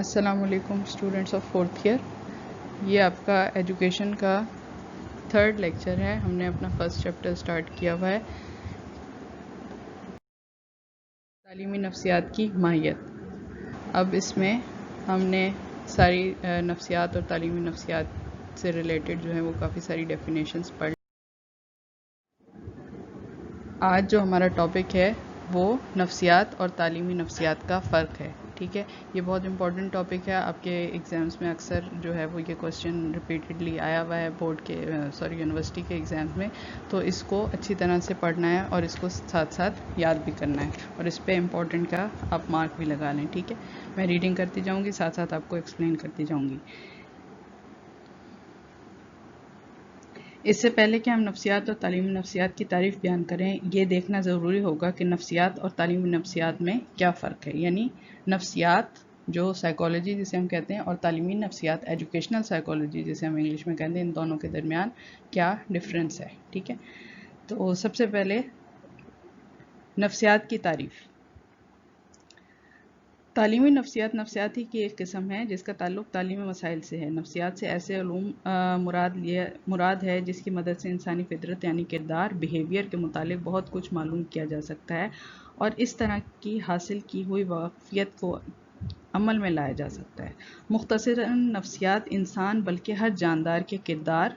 السلام علیکم students of fourth year. یہ آپ کا ایجوکیشن کا تھرڈ لیکچر ہے. ہم نے اپنا فرسٹ چیپٹر سٹارٹ کیا ہوا ہے تعلیمی نفسیات کی ماہیت. اب اس میں ہم نے ساری نفسیات اور تعلیمی نفسیات سے ریلیٹڈ جو ہیں وہ کافی ساری ڈیفینیشنز پڑھ. آج جو ہمارا ٹاپک ہے وہ نفسیات اور تعلیمی نفسیات کا فرق ہے. ٹھیک ہے, یہ بہت امپورٹنٹ ٹاپک ہے. آپ کے ایگزامس میں اکثر جو ہے وہ یہ کوسچن ریپیٹڈلی آیا ہوا ہے بورڈ کے یونیورسٹی کے ایگزامس میں. تو اس کو اچھی طرح سے پڑھنا ہے اور اس کو ساتھ ساتھ یاد بھی کرنا ہے, اور اس پہ امپورٹنٹ کا آپ مارک بھی لگا لیں. ٹھیک ہے, میں ریڈنگ کرتی جاؤں گی, ساتھ ساتھ آپ کو ایکسپلین کرتی جاؤں گی. اس سے پہلے کہ ہم نفسیات اور تعلیمی نفسیات کی تعریف بیان کریں, یہ دیکھنا ضروری ہوگا کہ نفسیات اور تعلیمی نفسیات میں کیا فرق ہے. یعنی نفسیات جو سائیکالوجی جسے ہم کہتے ہیں اور تعلیمی نفسیات ایجوکیشنل سائیکالوجی جسے ہم انگلش میں کہتے ہیں, ان دونوں کے درمیان کیا ڈفرینس ہے. ٹھیک ہے, تو سب سے پہلے نفسیات کی تعریف. تعلیمی نفسیات نفسیاتی کی ایک قسم ہے جس کا تعلق تعلیمی مسائل سے ہے. نفسیات سے ایسے علوم مراد ہے جس کی مدد سے انسانی فطرت یعنی کردار بیہیویئر کے متعلق بہت کچھ معلوم کیا جا سکتا ہے, اور اس طرح کی حاصل کی ہوئی واقفیت کو عمل میں لایا جا سکتا ہے. مختصراً نفسیات انسان بلکہ ہر جاندار کے کردار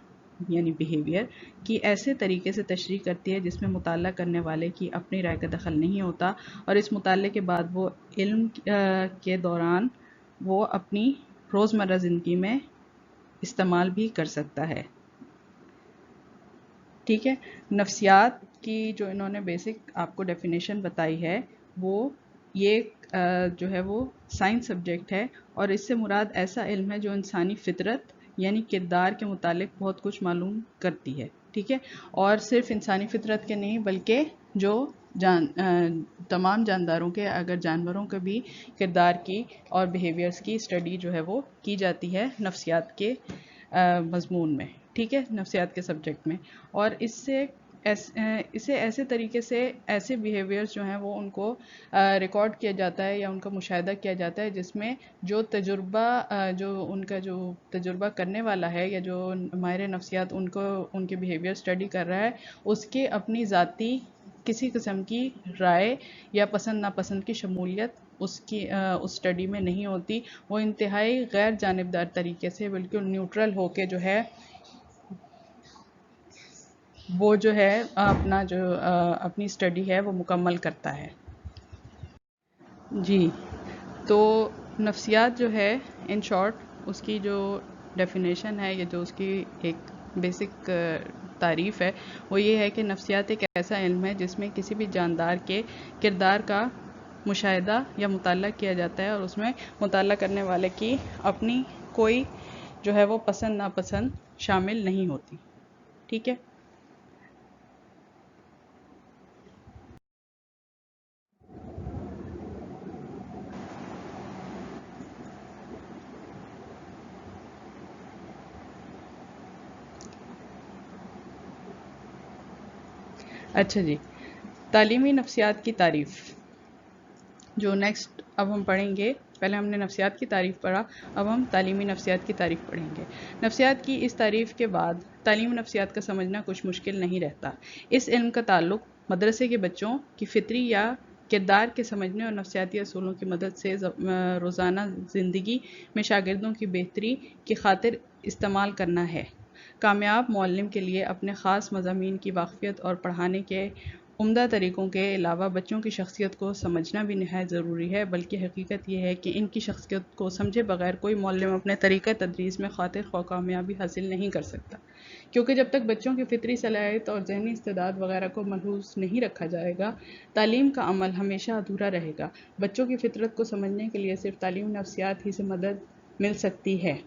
یعنی بیہیویئر کی ایسے طریقے سے تشریح کرتی ہے جس میں مطالعہ کرنے والے کی اپنی رائے کا دخل نہیں ہوتا, اور اس مطالعے کے بعد وہ علم کے دوران وہ اپنی روزمرہ زندگی میں استعمال بھی کر سکتا ہے. ٹھیک ہے, نفسیات کی جو انہوں نے بیسک آپ کو ڈیفینیشن بتائی ہے وہ یہ جو ہے وہ سائنس سبجیکٹ ہے, اور اس سے مراد ایسا علم ہے جو انسانی فطرت یعنی کردار کے متعلق بہت کچھ معلوم کرتی ہے. ٹھیک ہے, اور صرف انسانی فطرت کے نہیں بلکہ جو تمام جانداروں کے, اگر جانوروں کے بھی کردار کی اور بیہیویئرز کی اسٹڈی جو ہے وہ کی جاتی ہے نفسیات کے مضمون میں. ٹھیک ہے, نفسیات کے سبجیکٹ میں. اور اسے ایسے طریقے سے ایسے بیہیویئرز جو ہیں وہ ان کو ریکارڈ کیا جاتا ہے یا ان کا مشاہدہ کیا جاتا ہے جس میں جو ان کا جو تجربہ کرنے والا ہے یا جو ماہر نفسیات ان کے بیہیویئر اسٹڈی کر رہا ہے اس کے اپنی ذاتی کسی قسم کی رائے یا پسند ناپسند کی شمولیت اس اسٹڈی میں نہیں ہوتی. وہ انتہائی غیر جانبدار طریقے سے بالکل نیوٹرل ہو کے جو ہے وہ جو ہے اپنی اسٹڈی ہے وہ مکمل کرتا ہے. جی, تو نفسیات جو ہے ان شارٹ اس کی جو ڈیفینیشن ہے یا جو اس کی ایک بیسک تعریف ہے وہ یہ ہے کہ نفسیات ایک ایسا علم ہے جس میں کسی بھی جاندار کے کردار کا مشاہدہ یا مطالعہ کیا جاتا ہے, اور اس میں مطالعہ کرنے والے کی اپنی کوئی جو ہے وہ پسند ناپسند شامل نہیں ہوتی. ٹھیک ہے, اچھا جی. تعلیمی نفسیات کی تعریف جو نیکسٹ اب ہم پڑھیں گے. پہلے ہم نے نفسیات کی تعریف پڑھا, اب ہم تعلیمی نفسیات کی تعریف پڑھیں گے. نفسیات کی اس تعریف کے بعد تعلیمی نفسیات کا سمجھنا کچھ مشکل نہیں رہتا. اس علم کا تعلق مدرسے کے بچوں کی فطری یا کردار کے سمجھنے اور نفسیاتی اصولوں کی مدد سے روزانہ زندگی میں شاگردوں کی بہتری کی خاطر استعمال کرنا ہے. کامیاب معلم کے لیے اپنے خاص مضامین کی واقفیت اور پڑھانے کے عمدہ طریقوں کے علاوہ بچوں کی شخصیت کو سمجھنا بھی نہایت ضروری ہے, بلکہ حقیقت یہ ہے کہ ان کی شخصیت کو سمجھے بغیر کوئی معلم اپنے طریقہ تدریس میں خاطر خواہ کامیابی حاصل نہیں کر سکتا, کیونکہ جب تک بچوں کی فطری صلاحیت اور ذہنی استعداد وغیرہ کو ملحوظ نہیں رکھا جائے گا تعلیم کا عمل ہمیشہ ادھورا رہے گا. بچوں کی فطرت کو سمجھنے کے لیے صرف تعلیم نفسیات ہی سے مدد مل سکتی ہے.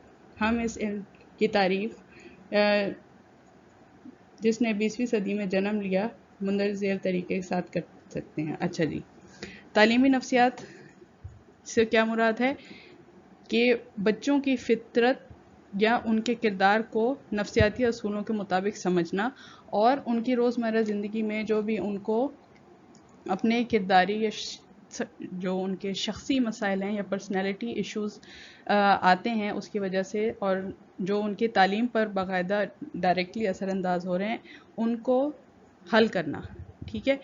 ہم اس علم کی تعریف جس نے 20ویں صدی میں جنم لیا مندرجہ ذیل طریقے کے ساتھ کر سکتے ہیں. اچھا جی, تعلیمی نفسیات سے کیا مراد ہے کہ بچوں کی فطرت یا ان کے کردار کو نفسیاتی اصولوں کے مطابق سمجھنا, اور ان کی روزمرہ زندگی میں جو بھی ان کو اپنے کرداری یا جو ان کے شخصی مسائل ہیں یا پرسنالٹی ایشوز آتے ہیں اس کی وجہ سے، اور جو ان کی تعلیم پر باقاعدہ ڈائریکٹلی اثر انداز ہو رہے ہیں، ان کو حل کرنا. ٹھیک ہے،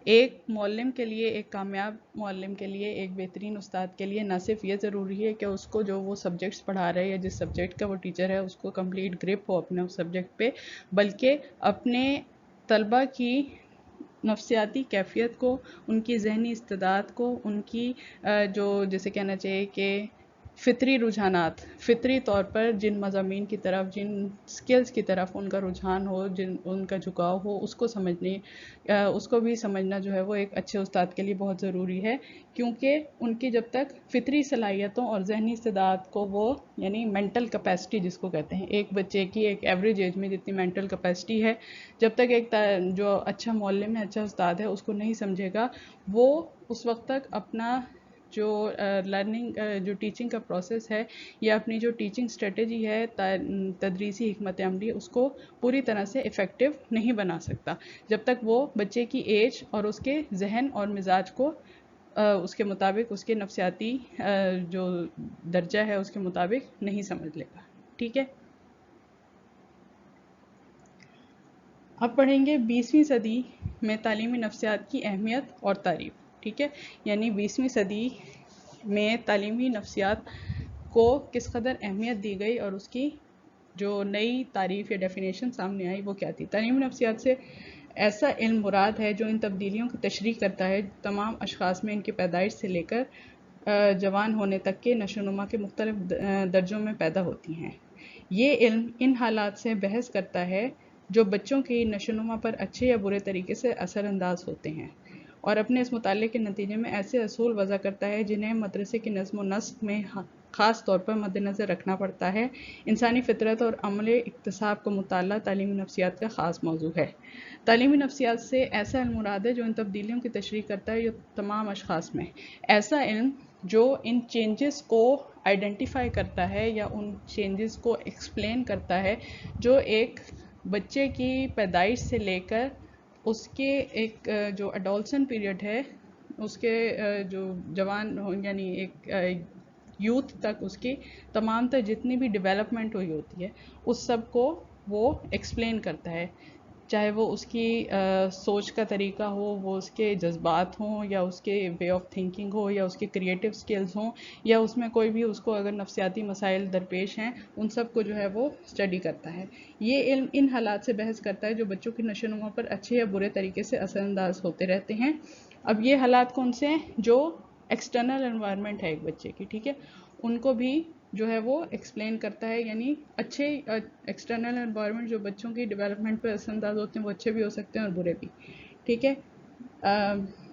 ایک معلم کے لیے، ایک کامیاب معلم کے لیے، ایک بہترین استاد کے لیے نہ صرف یہ ضروری ہے کہ اس کو جو وہ سبجیکٹس پڑھا رہے ہیں یا جس سبجیکٹ کا وہ ٹیچر ہے اس کو کمپلیٹ گرپ ہو اپنے اس سبجیکٹ پہ، بلکہ اپنے طلبہ کی نفسیاتی کیفیت کو، ان کی ذہنی استعداد کو، ان کی جو جسے کہنا چاہیے کہ فطری رجحانات، فطری طور پر جن مضامین کی طرف، جن سکلز کی طرف ان کا رجحان ہو، ان کا جھکاؤ ہو، اس کو اس کو بھی سمجھنا جو ہے وہ ایک اچھے استاد کے لیے بہت ضروری ہے. کیونکہ ان کی جب تک فطری صلاحیتوں اور ذہنی استعداد کو وہ، یعنی مینٹل کیپیسٹی جس کو کہتے ہیں، ایک بچے کی ایک ایوریج ایج میں جتنی مینٹل کیپیسٹی ہے، جب تک ایک جو اچھا معلم ہے، اچھا استاد ہے، اس کو نہیں سمجھے گا، وہ اس وقت تک اپنا جو لرننگ، جو ٹیچنگ کا پروسیس ہے یا اپنی جو ٹیچنگ اسٹریٹجی ہے، تدریسی حکمت عملی، اس کو پوری طرح سے افیکٹو نہیں بنا سکتا جب تک وہ بچے کی ایج اور اس کے ذہن اور مزاج کو اس کے مطابق، اس کے نفسیاتی جو درجہ ہے اس کے مطابق نہیں سمجھ لے گا. ٹھیک ہے، اب پڑھیں گے 20ویں صدی میں تعلیمی نفسیات کی اہمیت اور تعریف. ٹھیک ہے، یعنی 20ویں صدی میں تعلیمی نفسیات کو کس قدر اہمیت دی گئی اور اس کی جو نئی تعریف یا ڈیفینیشن سامنے آئی وہ کیا تھی. تعلیمی نفسیات سے ایسا علم مراد ہے جو ان تبدیلیوں کی تشریح کرتا ہے تمام اشخاص میں ان کی پیدائش سے لے کر جوان ہونے تک کے نشو و نما کے مختلف درجوں میں پیدا ہوتی ہیں. یہ علم ان حالات سے بحث کرتا ہے جو بچوں کی نشو و نما پر اچھے یا برے طریقے سے اثر انداز ہوتے ہیں، اور اپنے اس مطالعے کے نتیجے میں ایسے اصول وضع کرتا ہے جنہیں مدرسے کی نظم و نسق میں خاص طور پر مد نظر رکھنا پڑتا ہے. انسانی فطرت اور عمل اکتساب کا مطالعہ تعلیمی نفسیات کا خاص موضوع ہے. تعلیمی نفسیات سے ایسا علم مراد ہے جو ان تبدیلیوں کی تشریح کرتا ہے یہ تمام اشخاص میں، ایسا علم جو ان چینجز کو آئیڈینٹیفائی کرتا ہے یا ان چینجز کو ایکسپلین کرتا ہے جو ایک بچے کی پیدائش سے لے کر اس کے ایک جو اڈولسن پیریڈ ہے، اس کے جو جوان یعنی ایک یوتھ تک اس کی تمام تر جتنی بھی ڈیولپمنٹ ہوئی ہوتی ہے اس سب کو وہ ایکسپلین کرتا ہے، چاہے وہ اس کی سوچ کا طریقہ ہو، وہ اس کے جذبات ہوں، یا اس کے وے آف تھنکنگ ہو، یا اس کے کریٹیو سکلز ہوں، یا اس میں کوئی بھی اس کو اگر نفسیاتی مسائل درپیش ہیں ان سب کو جو ہے وہ اسٹڈی کرتا ہے. یہ علم ان حالات سے بحث کرتا ہے جو بچوں کی نشو و نما پر اچھے یا برے طریقے سے اثر انداز ہوتے رہتے ہیں. اب یہ حالات کون سے ہیں؟ جو ایکسٹرنل انوائرمنٹ ہے ایک بچے کی، ٹھیک ہے، ان کو بھی جو ہے وہ ایکسپلین کرتا ہے. یعنی اچھے ایکسٹرنل انوائرمنٹ جو بچوں کی ڈیولپمنٹ پہ اثر انداز ہوتے ہیں وہ اچھے بھی ہو سکتے ہیں اور برے بھی. ٹھیک ہے،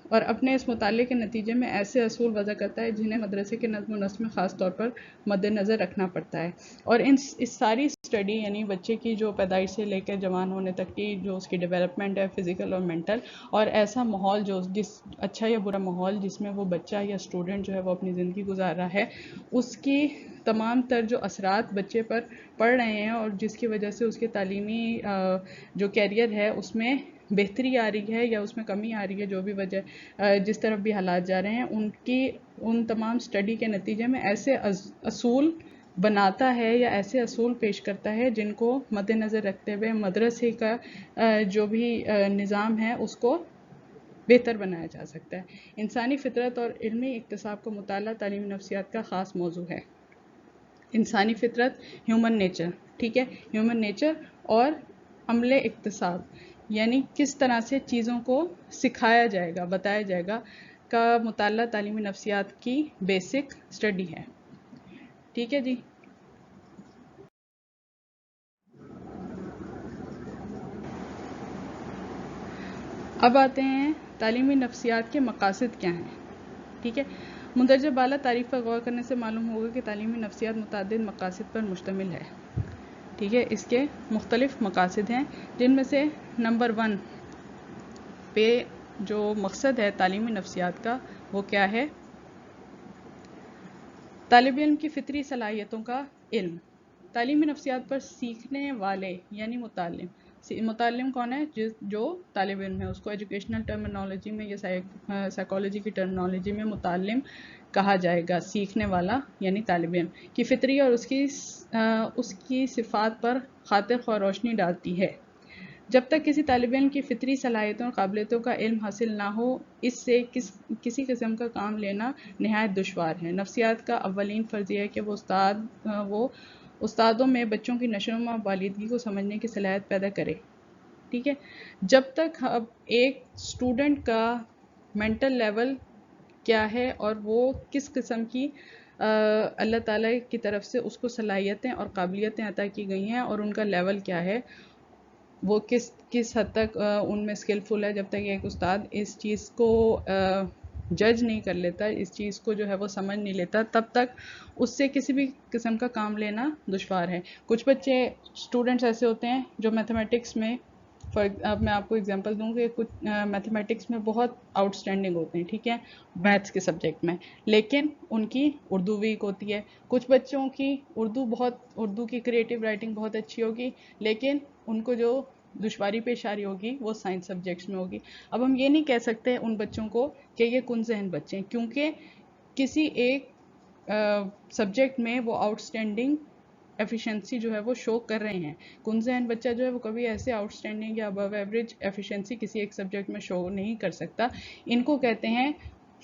اور اپنے اس مطالعے کے نتیجے میں ایسے اصول وضع کرتا ہے جنہیں مدرسے کے نظم و نسق میں خاص طور پر مد نظر رکھنا پڑتا ہے. اور اس ساری اسٹڈی یعنی بچے کی جو پیدائش سے لے کر جوان ہونے تک کی جو اس کی ڈیولپمنٹ ہے فزیکل اور مینٹل، اور ایسا ماحول جو اچھا یا برا ماحول جس میں وہ بچہ یا اسٹوڈنٹ جو ہے وہ اپنی زندگی گزار رہا ہے، اس کی تمام تر جو اثرات بچے پر پڑ رہے ہیں اور جس کی وجہ سے اس کے تعلیمی جو کیریئر ہے اس میں بہتری آ رہی ہے یا اس میں کمی آ رہی ہے، جو بھی وجہ جس طرف بھی حالات جا رہے ہیں، ان تمام اسٹڈی کے نتیجے میں ایسے اصول بناتا ہے یا ایسے اصول پیش کرتا ہے جن کو مد نظر رکھتے ہوئے مدرسے کا جو بھی نظام ہے اس کو بہتر بنایا جا سکتا ہے. انسانی فطرت اور علمی اکتساب کا مطالعہ تعلیمی نفسیات کا خاص موضوع ہے. انسانی فطرت، ہیومن نیچر، ٹھیک ہے، ہیومن نیچر اور عمل اکتساب یعنی کس طرح سے چیزوں کو سکھایا جائے گا، بتایا جائے گا کا مطالعہ تعلیمی نفسیات کی بیسک اسٹڈی ہے. ٹھیک ہے جی. اب آتے ہیں تعلیمی نفسیات کے مقاصد کیا ہیں. ٹھیک ہے، مندرجہ بالا تعریف پر غور کرنے سے معلوم ہوگا کہ تعلیمی نفسیات متعدد مقاصد پر مشتمل ہے. ٹھیک ہے، اس کے مختلف مقاصد ہیں جن میں سے نمبر 1 پہ جو مقصد ہے تعلیمی نفسیات کا وہ کیا ہے؟ طالب علم کی فطری صلاحیتوں کا علم. تعلیمی نفسیات پر سیکھنے والے یعنی متعلم متعلم کون ہے؟ جو طالب علم ہے، اس کو ایجوکیشنل ٹرمنالوجی میں یا سائیکالوجی کی ٹرمنالوجی میں متعلم کہا جائے گا، سیکھنے والا یعنی طالب علم کی فطری اور اس کی صفات پر خاطر خواہ روشنی ڈالتی ہے۔ جب تک کسی طالب علم کی فطری صلاحیتوں اور قابلیتوں کا علم حاصل نہ ہو، اس سے کسی قسم کا کام لینا نہایت دشوار ہے۔ نفسیات کا اولین فرض یہ ہے کہ وہ استادوں میں بچوں کی نشوونما بالغگی کو سمجھنے کی صلاحیت پیدا کرے۔ ٹھیک ہے، جب تک اب ایک اسٹوڈنٹ کا مینٹل لیول کیا ہے اور وہ کس قسم کی اللہ تعالیٰ کی طرف سے اس کو صلاحیتیں اور قابلیتیں عطا کی گئی ہیں اور ان کا لیول کیا ہے، وہ کس حد تک ان میں اسکلفل ہے، جب تک ایک استاد اس چیز کو جج نہیں کر لیتا، اس چیز کو جو ہے وہ سمجھ نہیں لیتا، تب تک اس سے کسی بھی قسم کا کام لینا دشوار ہے۔ کچھ بچے اسٹوڈنٹس ایسے ہوتے ہیں جو میتھمیٹکس میں، اب میں آپ کو اگزامپل دوں کہ کچھ میتھمیٹکس میں بہت آؤٹ اسٹینڈنگ ہوتے ہیں، ٹھیک ہے، میتھس کے سبجیکٹ میں، لیکن ان کی اردو ویک ہوتی ہے۔ کچھ بچوں کی اردو کی کریٹیو رائٹنگ بہت اچھی ہوگی، لیکن ان کو جو دشواری پیش آ رہی ہوگی وہ سائنس سبجیکٹس میں ہوگی۔ اب ہم یہ نہیں کہہ سکتے ان بچوں کو کہ یہ کن ذہن بچے ہیں، کیونکہ کسی ایک سبجیکٹ میں وہ آؤٹ اسٹینڈنگ ایفیشنسی جو ہے وہ شو کر رہے ہیں۔ کن ذہن بچہ جو ہے وہ کبھی ایسے آؤٹ اسٹینڈنگ یا ابو ایوریج ایفیشنسی کسی ایک سبجیکٹ میں شو نہیں کر سکتا۔ ان کو کہتے ہیں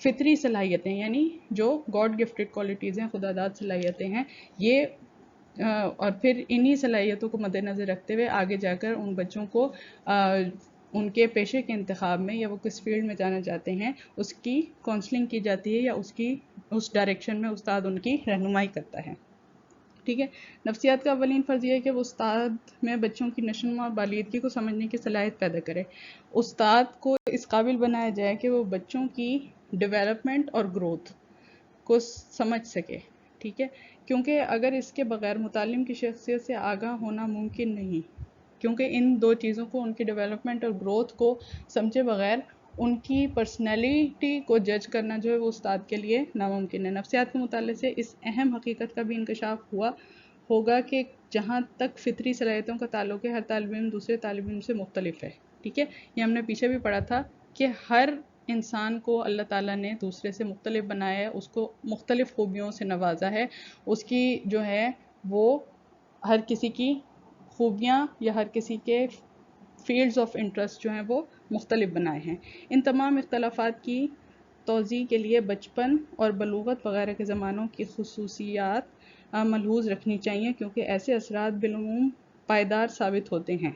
فطری صلاحیتیں، یعنی جو گاڈ گفٹڈ کوالٹیز ہیں، خدا داد صلاحیتیں ہیں یہ، اور پھر انہی صلاحیتوں کو مد نظر رکھتے ہوئے آگے جا کر ان بچوں کو ان کے پیشے کے انتخاب میں یا وہ کس فیلڈ میں جانا چاہتے ہیں اس کی کونسلنگ کی جاتی ہے، یا اس ڈائریکشن میں استاد ان کی رہنمائی کرتا ہے۔ ٹھیک ہے، نفسیات کا اولین فرض یہ ہے کہ وہ استاد میں بچوں کی نشوونما اور بالغگی کو سمجھنے کی صلاحیت پیدا کرے۔ استاد کو اس قابل بنایا جائے کہ وہ بچوں کی ڈیولپمنٹ اور گروتھ کو سمجھ سکے۔ ٹھیک ہے، کیونکہ اگر اس کے بغیر متعلم کی شخصیت سے آگاہ ہونا ممکن نہیں، کیونکہ ان دو چیزوں کو، ان کی ڈیولپمنٹ اور گروتھ کو سمجھے بغیر ان کی پرسنالٹی کو جج کرنا جو ہے وہ استاد کے لیے ناممکن ہے۔ نفسیات کے مطالعے سے اس اہم حقیقت کا بھی انکشاف ہوگا کہ جہاں تک فطری صلاحیتوں کا تعلق ہے، ہر طالب علم دوسرے طالب علم سے مختلف ہے۔ ٹھیک ہے، یہ ہم نے پیچھے بھی پڑھا تھا کہ ہر انسان کو اللہ تعالیٰ نے دوسرے سے مختلف بنایا ہے، اس کو مختلف خوبیوں سے نوازا ہے، اس کی جو ہے وہ ہر کسی کی خوبیاں یا ہر کسی کے فیلڈز آف انٹرسٹ جو ہیں وہ مختلف بنائے ہیں۔ ان تمام اختلافات کی توضیح کے لیے بچپن اور بلوغت وغیرہ کے زمانوں کی خصوصیات ملحوظ رکھنی چاہیے، کیونکہ ایسے اثرات بالعموم پائیدار ثابت ہوتے ہیں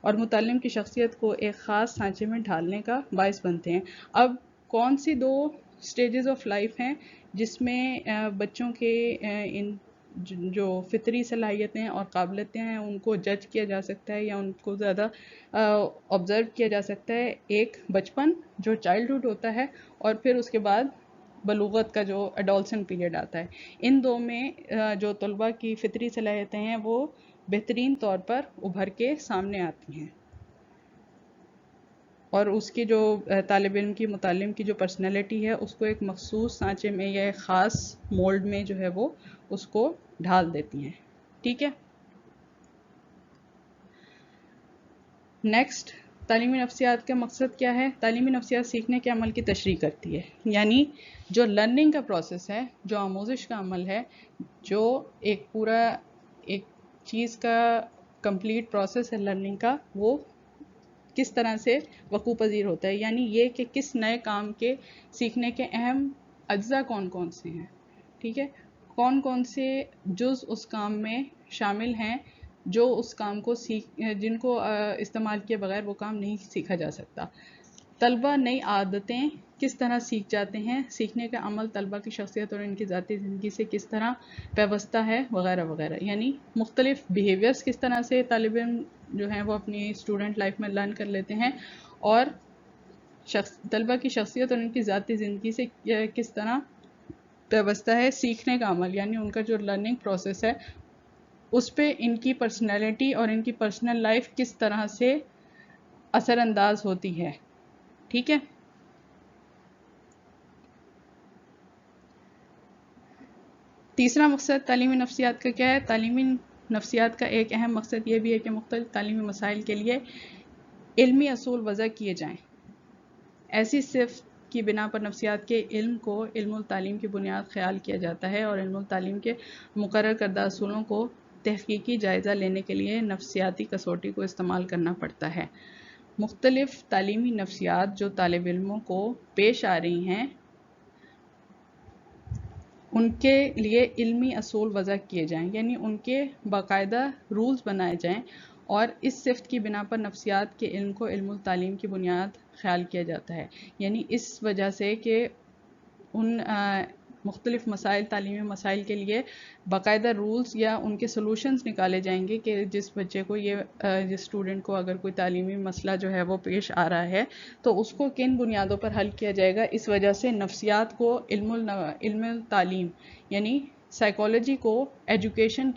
اور متعلم کی شخصیت کو ایک خاص سانچے میں ڈھالنے کا باعث بنتے ہیں۔ اب کون سی دو سٹیجز آف لائف ہیں جس میں بچوں کے ان جو فطری صلاحیتیں اور قابلیتیں ہیں ان کو جج کیا جا سکتا ہے یا ان کو زیادہ آبزرو کیا جا سکتا ہے؟ ایک بچپن جو چائلڈہڈ ہوتا ہے، اور پھر اس کے بعد بلوغت کا جو ایڈولسن پیریڈ آتا ہے۔ ان دو میں جو طلباء کی فطری صلاحیتیں ہیں وہ بہترین طور پر ابھر کے سامنے آتی ہیں، اور اس کی جو طالب علم کی، متعلم کی جو پرسنالٹی ہے اس کو ایک مخصوص سانچے میں یا ایک خاص مولڈ میں جو ہے وہ اس کو ڈھال دیتی ہیں۔ ٹھیک ہے، نیکسٹ، تعلیمی نفسیات کا مقصد کیا ہے؟ تعلیمی نفسیات سیکھنے کے عمل کی تشریح کرتی ہے، یعنی جو لرننگ کا پروسیس ہے، جو آموزش کا عمل ہے، جو ایک پورا ایک چیز کا کمپلیٹ پروسیس ہے لرننگ کا، وہ کس طرح سے وقوع پذیر ہوتا ہے، یعنی یہ کہ کس نئے کام کے سیکھنے کے اہم اجزاء کون کون سے ہیں۔ ٹھیک ہے، کون کون سے جز اس کام میں شامل ہیں جو اس کام کو جن کو استعمال کیے بغیر وہ کام نہیں سیکھا جا سکتا۔ طلبہ نئی عادتیں کس طرح سیکھ جاتے ہیں، سیکھنے کا عمل طلبہ کی شخصیت اور ان کی ذاتی زندگی سے کس طرح پیوستہ ہے، وغیرہ وغیرہ، یعنی مختلف بیہیویئرز کس طرح سے طالب علم جو ہیں وہ اپنی اسٹوڈنٹ لائف میں لرن کر لیتے ہیں، اور طلبہ کی شخصیت اور ان کی ذاتی زندگی سے کس طرح پیوستہ ہے سیکھنے کا عمل، یعنی ان کا جو لرننگ پروسیس ہے اس پہ ان کی پرسنالٹی اور ان کی پرسنل لائف کس طرح سے اثر انداز ہوتی ہے۔ ٹھیک ہے، تیسرا مقصد تعلیمی نفسیات کا کیا ہے؟ تعلیمی نفسیات کا ایک اہم مقصد یہ بھی ہے کہ مختلف تعلیمی مسائل کے لیے علمی اصول وضع کیے جائیں۔ ایسی صفت کی بنا پر نفسیات کے علم کو علم التعلیم کی بنیاد خیال کیا جاتا ہے اور علم التعلیم کے مقرر کردہ اصولوں کو تحقیقی جائزہ لینے کے لیے نفسیاتی کسوٹی کو استعمال کرنا پڑتا ہے۔ مختلف تعلیمی نفسیات جو طالب علموں کو پیش آ رہی ہیں ان کے لیے علمی اصول وضع کیے جائیں، یعنی ان کے باقاعدہ رولز بنائے جائیں، اور اس صفت کی بنا پر نفسیات کے علم کو علم التعلیم کی بنیاد خیال کیا جاتا ہے، یعنی اس وجہ سے کہ ان مختلف مسائل تعلیمی مسائل کے لیے باقاعدہ رولز یا ان کے سلوشنز نکالے جائیں گے کہ جس بچے کو جس اسٹوڈنٹ کو اگر کوئی تعلیمی مسئلہ جو ہے وہ پیش آ رہا ہے تو اس کو کن بنیادوں پر حل کیا جائے گا۔ اس وجہ سے نفسیات کو علم التعلیم یعنی سائیکالوجی کو ایجوکیشن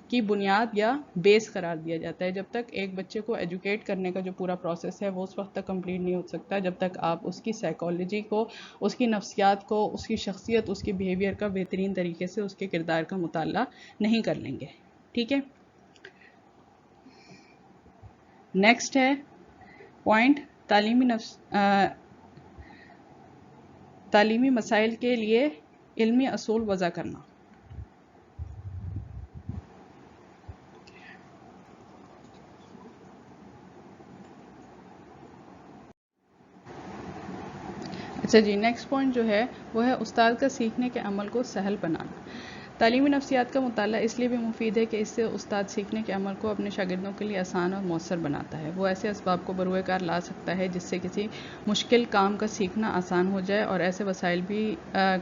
کی بنیاد یا بیس قرار دیا جاتا ہے۔ جب تک ایک بچے کو ایجوکیٹ کرنے کا جو پورا پروسیس ہے وہ اس وقت تک کمپلیٹ نہیں ہو سکتا جب تک آپ اس کی سائیکالوجی کو، اس کی نفسیات کو، اس کی شخصیت، اس کی بیہیویئر کا بہترین طریقے سے اس کے کردار کا مطالعہ نہیں کر لیں گے۔ ٹھیک ہے، نیکسٹ ہے پوائنٹ تعلیمی مسائل کے لیے علمی اصول وضع کرنا۔ اچھا جی، نیکسٹ پوائنٹ جو ہے وہ ہے استاد کا سیکھنے کے عمل کو سہل بنانا۔ تعلیمی نفسیات کا مطالعہ اس لیے بھی مفید ہے کہ اس سے استاد سیکھنے کے عمل کو اپنے شاگردوں کے لیے آسان اور مؤثر بناتا ہے۔ وہ ایسے اسباب کو بروئے کار لا سکتا ہے جس سے کسی مشکل کام کا سیکھنا آسان ہو جائے، اور ایسے وسائل بھی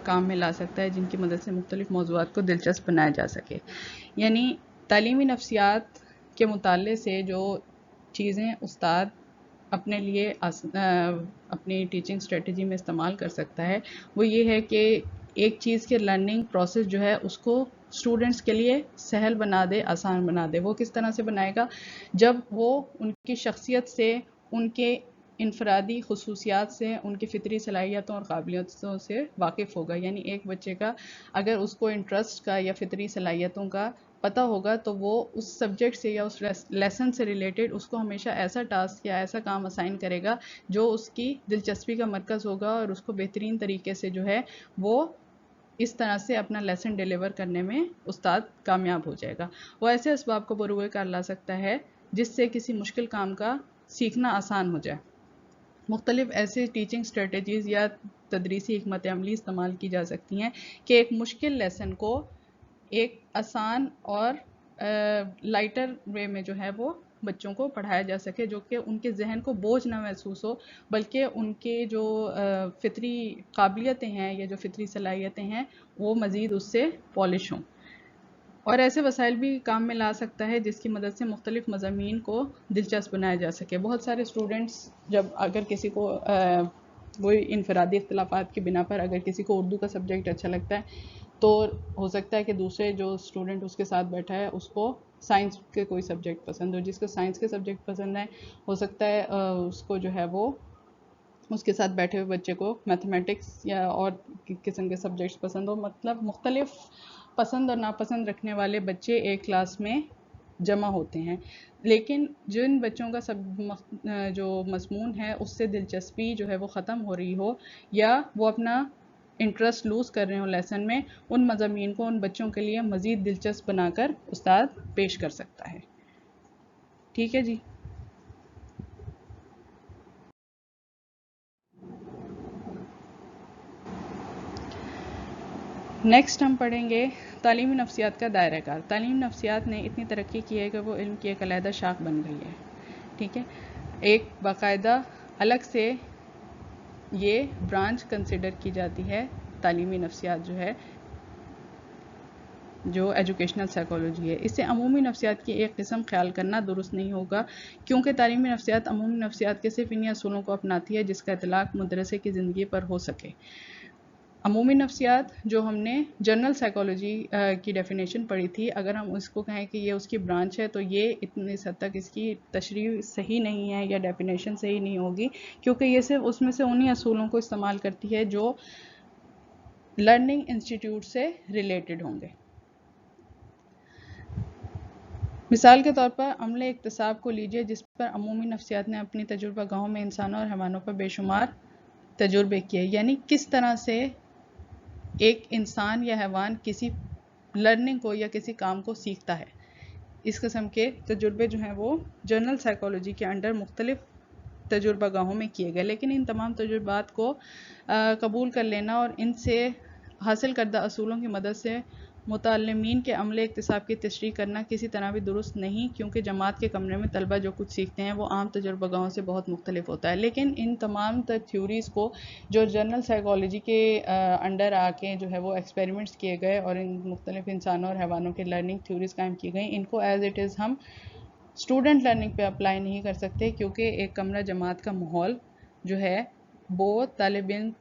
کام میں لا سکتا ہے جن کی مدد سے مختلف موضوعات کو دلچسپ بنایا جا سکے۔ یعنی تعلیمی نفسیات کے مطالعے سے جو چیزیں استاد اپنے لیے اپنی ٹیچنگ اسٹریٹجی میں استعمال کر سکتا ہے وہ یہ ہے کہ ایک چیز کے لرننگ پروسیس جو ہے اس کو اسٹوڈنٹس کے لیے سہل بنا دے، آسان بنا دے۔ وہ کس طرح سے بنائے گا؟ جب وہ ان کی شخصیت سے، ان کے انفرادی خصوصیات سے، ان کی فطری صلاحیتوں اور قابلیتوں سے واقف ہوگا۔ یعنی ایک بچے کا اگر اس کو انٹرسٹ کا یا فطری صلاحیتوں کا پتہ ہوگا تو وہ اس سبجیکٹ سے یا اس لیسن سے ریلیٹڈ اس کو ہمیشہ ایسا ٹاسک یا ایسا کام اسائن کرے گا جو اس کی دلچسپی کا مرکز ہوگا، اور اس کو بہترین طریقے سے جو ہے وہ اس طرح سے اپنا لیسن ڈیلیور کرنے میں استاد کامیاب ہو جائے گا۔ وہ ایسے اسباب کو بروئے کار لا سکتا ہے جس سے کسی مشکل کام کا سیکھنا آسان ہو جائے۔ مختلف ایسے ٹیچنگ اسٹریٹجیز یا تدریسی حکمت عملی استعمال کی جا سکتی ہیں کہ ایک مشکل لیسن کو ایک آسان اور لائٹر وے میں جو ہے وہ بچوں کو پڑھایا جا سکے، جو کہ ان کے ذہن کو بوجھ نہ محسوس ہو، بلکہ ان کے جو فطری قابلیتیں ہیں یا جو فطری صلاحیتیں ہیں وہ مزید اس سے پالش ہوں۔ اور ایسے وسائل بھی کام میں لا سکتا ہے جس کی مدد سے مختلف مضامین کو دلچسپ بنایا جا سکے۔ بہت سارے اسٹوڈنٹس جب اگر کسی کو وہی انفرادی اختلافات کی بنا پر اگر کسی کو اردو کا سبجیکٹ اچھا لگتا ہے تو ہو سکتا ہے کہ دوسرے جو اسٹوڈنٹ اس کے ساتھ بیٹھا ہے اس کو سائنس کے کوئی سبجیکٹ پسند ہو، جس کو سائنس کے سبجیکٹ پسند ہے ہو سکتا ہے اس کو جو ہے وہ اس کے ساتھ بیٹھے ہوئے بچے کو میتھمیٹکس یا اور قسم کے سبجیکٹس پسند ہو۔ مطلب مختلف پسند اور ناپسند رکھنے والے بچے ایک کلاس میں جمع ہوتے ہیں، لیکن جن بچوں کا جو مضمون ہے اس سے دلچسپی جو ہے وہ ختم ہو رہی ہو یا وہ اپنا انٹرسٹ لوز کر رہے ہوں لیسن میں، ان مضامین کو ان بچوں کے لیے مزید دلچسپ بنا کر استاد پیش کر سکتا ہے۔ ٹھیک ہے جی، نیکسٹ ہم پڑھیں گے تعلیمی نفسیات کا دائرہ کار۔ تعلیمی نفسیات نے اتنی ترقی کی ہے کہ وہ علم کی ایک علیحدہ شاخ بن گئی ہے۔ ٹھیک ہے، ایک باقاعدہ الگ سے یہ برانچ کنسیڈر کی جاتی ہے تعلیمی نفسیات جو ہے، جو ایجوکیشنل سائیکالوجی ہے۔ اس سے عمومی نفسیات کی ایک قسم خیال کرنا درست نہیں ہوگا، کیونکہ تعلیمی نفسیات عمومی نفسیات کے صرف انہی اصولوں کو اپناتی ہے جس کا اطلاق مدرسے کی زندگی پر ہو سکے۔ عمومی نفسیات جو ہم نے جنرل سائیکالوجی کی ڈیفینیشن پڑھی تھی، اگر ہم اس کو کہیں کہ یہ اس کی برانچ ہے تو یہ اتنی حد تک اس کی تشریح صحیح نہیں ہے یا ڈیفینیشن صحیح نہیں ہوگی، کیونکہ یہ صرف اس میں سے انہی اصولوں کو استعمال کرتی ہے جو لرننگ انسٹیٹیوٹ سے ریلیٹڈ ہوں گے۔ مثال کے طور پر عمل اکتساب کو لیجئے، جس پر عمومی نفسیات نے اپنی تجربہ گاہوں میں انسانوں اور حیوانوں پر بے شمار تجربے کیے، یعنی کس طرح سے ایک انسان یا حیوان کسی لرننگ کو یا کسی کام کو سیکھتا ہے۔ اس قسم کے تجربے جو ہیں وہ جنرل سائیکالوجی کے انڈر مختلف تجربہ گاہوں میں کیے گئے، لیکن ان تمام تجربات کو قبول کر لینا اور ان سے حاصل کردہ اصولوں کی مدد سے متعلمین کے عمل اکتساب کی تشریح کرنا کسی طرح بھی درست نہیں، کیونکہ جماعت کے کمرے میں طلبہ جو کچھ سیکھتے ہیں وہ عام تجربہ گاہوں سے بہت مختلف ہوتا ہے۔ لیکن ان تمام تھیوریز کو جو جنرل سائیکالوجی کے انڈر آ کے جو ہے وہ ایکسپیریمنٹس کیے گئے اور ان مختلف انسانوں اور حیوانوں کے لرننگ تھیوریز قائم کی گئیں، ان کو ایز اٹ از ہم اسٹوڈنٹ لرننگ پہ اپلائی نہیں کر سکتے، کیونکہ ایک کمرہ جماعت کا ماحول جو ہے وہ طالب علم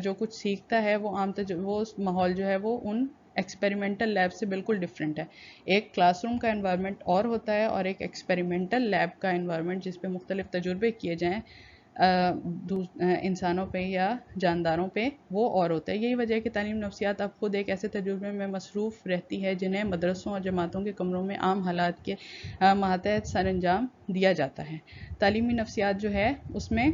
جو کچھ سیکھتا ہے وہ وہ ماحول جو ہے وہ ان ایکسپیریمنٹل لیب سے بالکل ڈفرینٹ ہے۔ ایک کلاس روم کا انوائرمنٹ اور ہوتا ہے اور ایک ایکسپیریمنٹل لیب کا انوائرمنٹ جس پہ مختلف تجربے کیے جائیں انسانوں پہ یا جانداروں پہ، وہ اور ہوتا ہے۔ یہی وجہ ہے کہ تعلیم نفسیات اب خود ایک ایسے تجربے میں مصروف رہتی ہے جنہیں مدرسوں اور جماعتوں کے کمروں میں عام حالات کے ماتحت سر انجام دیا جاتا ہے۔ تعلیمی نفسیات جو ہے اس میں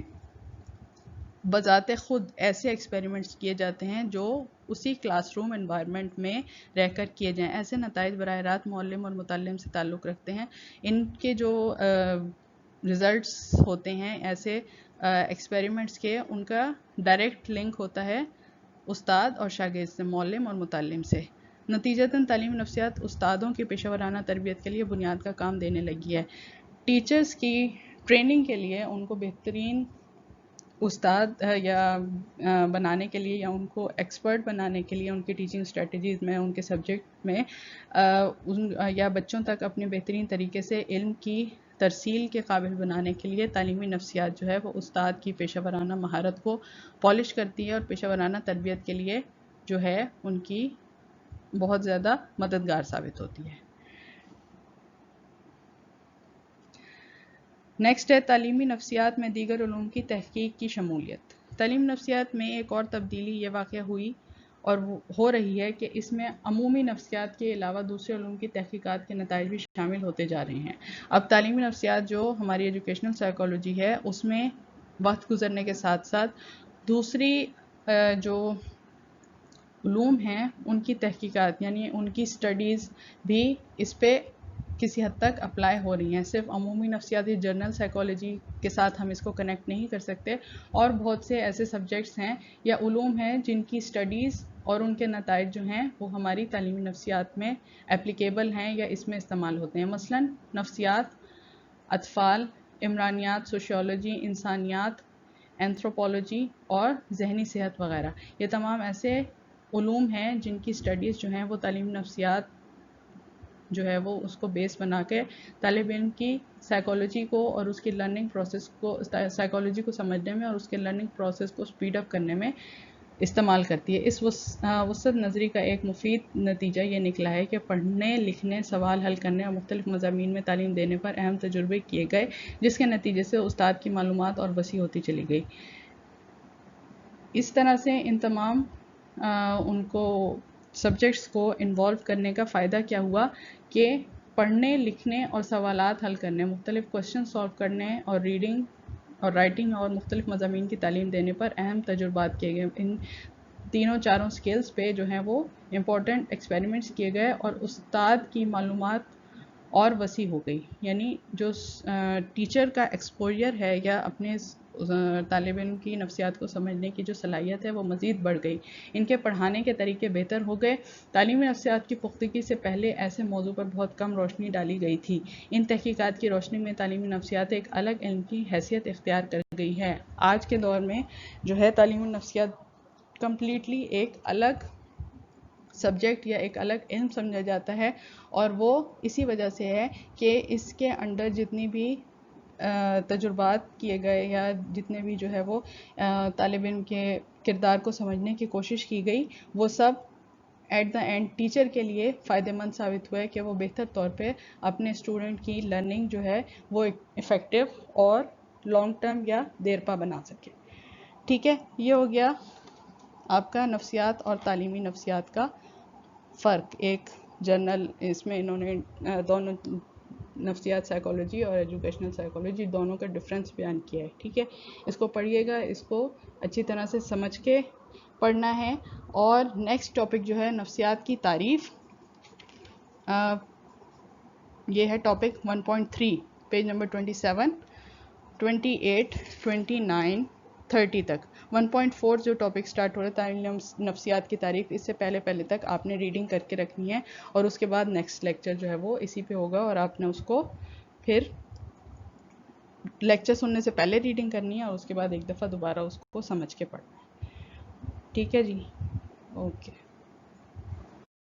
بذات خود ایسے ایکسپیریمنٹس کیے جاتے ہیں جو اسی کلاس روم انوائرمنٹ میں رہ کر کیے جائیں۔ ایسے نتائج براہ راست معلم اور متعلم سے تعلق رکھتے ہیں۔ ان کے جو ریزلٹس ہوتے ہیں ایسے ایکسپیریمنٹس کے، ان کا ڈائریکٹ لنک ہوتا ہے استاد اور شاگرد سے، معلم اور متعلم سے۔ نتیجتاً تعلیم نفسیات استادوں کی پیشہ ورانہ تربیت کے لیے بنیاد کا کام دینے لگی ہے۔ ٹیچرز کی ٹریننگ کے لیے، ان کو بہترین استاد یا بنانے کے لیے یا ان کو ایکسپرٹ بنانے کے لیے، ان کی ٹیچنگ اسٹریٹجیز میں، ان کے سبجیکٹ میں یا بچوں تک اپنے بہترین طریقے سے علم کی ترسیل کے قابل بنانے کے لیے تعلیمی نفسیات جو ہے وہ استاد کی پیشہ ورانہ مہارت کو پالش کرتی ہے اور پیشہ ورانہ تربیت کے لیے جو ہے ان کی بہت زیادہ مددگار ثابت ہوتی ہے۔ نیکسٹ ہے تعلیمی نفسیات میں دیگر علوم کی تحقیق کی شمولیت۔ تعلیم نفسیات میں ایک اور تبدیلی یہ واقع ہوئی اور ہو رہی ہے کہ اس میں عمومی نفسیات کے علاوہ دوسرے علوم کی تحقیقات کے نتائج بھی شامل ہوتے جا رہے ہیں۔ اب تعلیمی نفسیات جو ہماری ایجوکیشنل سائیکالوجی ہے، اس میں وقت گزرنے کے ساتھ ساتھ دوسری جو علوم ہیں ان کی تحقیقات یعنی ان کی سٹڈیز بھی اس پہ کسی حد تک اپلائی ہو رہی ہیں۔ صرف عمومی نفسیاتی جنرل سائیکالوجی کے ساتھ ہم اس کو کنیکٹ نہیں کر سکتے، اور بہت سے ایسے سبجیکٹس ہیں یا علوم ہیں جن کی سٹڈیز اور ان کے نتائج جو ہیں وہ ہماری تعلیمی نفسیات میں اپلیکیبل ہیں یا اس میں استعمال ہوتے ہیں۔ مثلاً نفسیات، اطفال، عمرانیات، سوشیولوجی، انسانیات، اینتھروپولوجی اور ذہنی صحت وغیرہ، یہ تمام ایسے علوم ہیں جن کی سٹڈیز جو ہیں وہ تعلیم نفسیات جو ہے وہ اس کو بیس بنا کے طالب علم کی سائیکالوجی کو اور اس کی لرننگ پروسیس کو، سائیکالوجی کو سمجھنے میں اور اس کے لرننگ پروسیس کو سپیڈ اپ کرنے میں استعمال کرتی ہے۔ اس وسعت نظری کا ایک مفید نتیجہ یہ نکلا ہے کہ پڑھنے، لکھنے، سوال حل کرنے اور مختلف مضامین میں تعلیم دینے پر اہم تجربے کیے گئے، جس کے نتیجے سے استاد کی معلومات اور وسیع ہوتی چلی گئی۔ اس طرح سے ان تمام ان کو سبجیکٹس کو انوالو کرنے کا فائدہ کیا ہوا کہ پڑھنے، لکھنے اور سوالات حل کرنے، مختلف کوشچن سالو کرنے اور ریڈنگ اور رائٹنگ اور مختلف مضامین کی تعلیم دینے پر اہم تجربات کیے گئے۔ ان تینوں چاروں سکلز پہ جو ہیں وہ امپورٹنٹ ایکسپیریمنٹس کیے گئے اور استاد کی معلومات اور وسیع ہو گئی، یعنی جو ٹیچر کا ایکسپوجر ہے یا اپنے طالب علم کی نفسیات کو سمجھنے کی جو صلاحیت ہے وہ مزید بڑھ گئی۔ ان کے پڑھانے کے طریقے بہتر ہو گئے۔ تعلیمی نفسیات کی پختگی سے پہلے ایسے موضوع پر بہت کم روشنی ڈالی گئی تھی۔ ان تحقیقات کی روشنی میں تعلیمی نفسیات ایک الگ علم کی حیثیت اختیار کر گئی ہے۔ آج کے دور میں جو ہے تعلیمی نفسیات کمپلیٹلی ایک الگ سبجیکٹ یا ایک الگ علم سمجھا جاتا ہے، اور وہ اسی وجہ سے ہے کہ اس کے انڈر جتنی بھی تجربات کیے گئے یا جتنے بھی جو ہے وہ طالب علم کے کردار کو سمجھنے کی کوشش کی گئی، وہ سب ایٹ دا اینڈ ٹیچر کے لیے فائدہ مند ثابت ہوا ہے کہ وہ بہتر طور پہ اپنے اسٹوڈنٹ کی لرننگ جو ہے وہ افیکٹو اور لانگ ٹرم یا دیرپا بنا سکے۔ ٹھیک ہے، یہ ہو گیا آپ کا نفسیات اور تعلیمی نفسیات کا فرق، ایک جرنل، اس میں انہوں نے دونوں نفسیات سائیکالوجی اور ایجوکیشنل سائیکالوجی دونوں کا ڈفرینس بیان کیا ہے. ٹھیک ہے، اس کو پڑھیے گا، اس کو اچھی طرح سے سمجھ کے پڑھنا ہے. اور نیکسٹ ٹاپک جو ہے نفسیات کی تعریف، یہ ہے ٹاپک 1.3 پیج نمبر 27 28 29 30 تک. 1.4 جو ٹاپک سٹارٹ ہو رہا ہے تعلیم نفسیات کی تعریف، اس سے پہلے تک آپ نے ریڈنگ کر کے رکھنی ہے، اور اس کے بعد نیکسٹ لیکچر جو ہے وہ اسی پہ ہوگا، اور آپ نے اس کو پھر لیکچر سننے سے پہلے ریڈنگ کرنی ہے، اور اس کے بعد ایک دفعہ دوبارہ اس کو سمجھ کے پڑھنا ہے. ٹھیک ہے جی، اوکے.